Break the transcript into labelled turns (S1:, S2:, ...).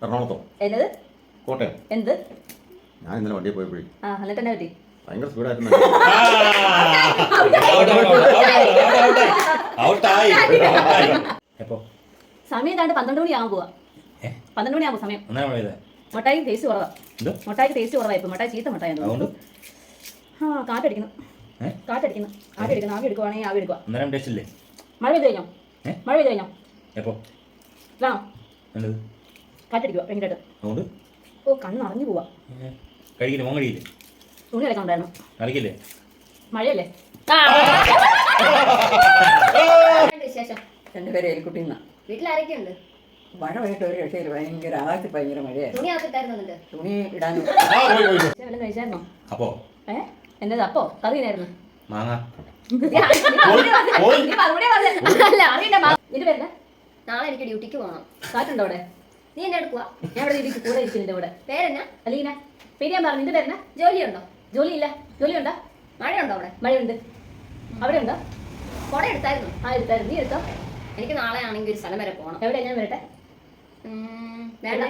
S1: എറണാകുളത്തോ?
S2: എന്നത്?
S1: കോട്ടയം.
S2: എന്ത്?
S1: ഞാൻ ഇന്നലെ വണ്ടിയിൽ പോയപ്പോഴേ
S2: എന്നിട്ട് തന്നെ പറ്റി?
S1: ഭയങ്കര സ്പീഡായിരുന്നു.
S2: സമയം താണ്ട് 12 മണിയാകാൻ പോവാ. 12 മണിയാകുമ്പോ സമയം. മുട്ടായി ടേസ്റ്റ് കുറവാ. മുട്ടായിക്ക് ടേസ്റ്റ് കുറവാ. ഇപ്പൊ മുട്ടായി ചീത്ത മുട്ടായി. കാറ്റടിക്കുന്നു. ആവി എടുക്കുവാണെങ്കിൽ ആവി എടുക്കുക. മഴ പെയ്ത് കഴിഞ്ഞോ? വേണോ? കാറ്റടിക്കുക ഭയങ്കരമായിട്ട്. ഓ, കണ്ണ് അറിഞ്ഞു പോവാ. തുണി അലക്കാണ്ടായിരുന്നു. മഴയല്ലേ?
S3: വിശേഷം?
S4: എൻ്റെ പേര് എലിക്കുട്ടിന്ന.
S3: വീട്ടിലാരൊക്കെയുണ്ട്?
S4: മഴ പെയ്യിട്ട് ഒരു രക്ഷയില്ല. ഭയങ്കര ആകാശത്ത് ഭയങ്കര മഴയായിരുന്നു.
S3: തുണി ആക്കിട്ടായിരുന്നു.
S4: തുണി ഇടാനും
S2: വല്ലതും കഴിച്ചായിരുന്നോ? എന്നത് അപ്പോ കറിയായിരുന്നു.
S3: നാളെ എനിക്ക് ഡ്യൂട്ടിക്ക് പോകണം.
S2: കാറ്റുണ്ടോ അവിടെ?
S3: നീ എന്നെ എടുക്കുക?
S2: ഞാൻ ഇവിടെ ഇരിക്കും, കൂടെ ഇരിക്കുന്നുണ്ട് ഇവിടെ.
S3: പേരെന്നാ?
S2: അലീന. പേര് ഞാൻ പറഞ്ഞു. നിന്റെ പേരെന്നാ?
S3: ജോലിയുണ്ടോ?
S2: ജോലിയില്ല. ജോലിയുണ്ടോ?
S3: മഴയുണ്ടോ അവിടെ?
S2: മഴയുണ്ട്. അവിടെ ഉണ്ടോ?
S3: കുട എടുത്തായിരുന്നു.
S2: എടുത്തായിരുന്നു. നീ എടുത്തോ?
S3: എനിക്ക് നാളെ ആണെങ്കിൽ ഒരു സ്ഥലം വരെ പോകണം.
S2: എവിടെ? ഞാൻ വരട്ടെ?
S3: വേണ്ട.